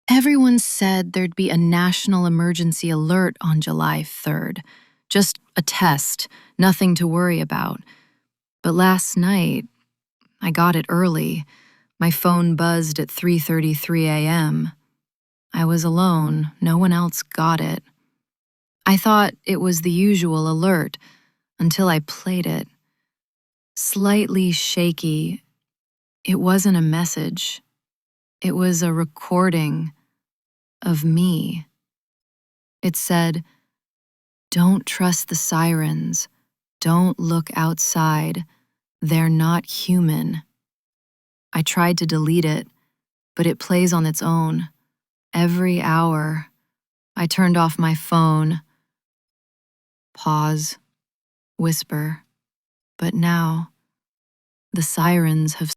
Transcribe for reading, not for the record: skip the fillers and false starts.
Everyone said there'd be a national emergency alert on July 3rd. Just a test, nothing to worry about. But last night, I got it early. My phone buzzed at 3:33 a.m. I was alone, no one else got it. I thought it was the usual alert until I played it. Slightly shaky, it wasn't a message. It was a recording of me. It said, "Don't trust the sirens. Don't look outside. They're not human." I tried to delete it, but it plays on its own. Every hour, I turned off my phone. Pause, whisper. But now, the sirens have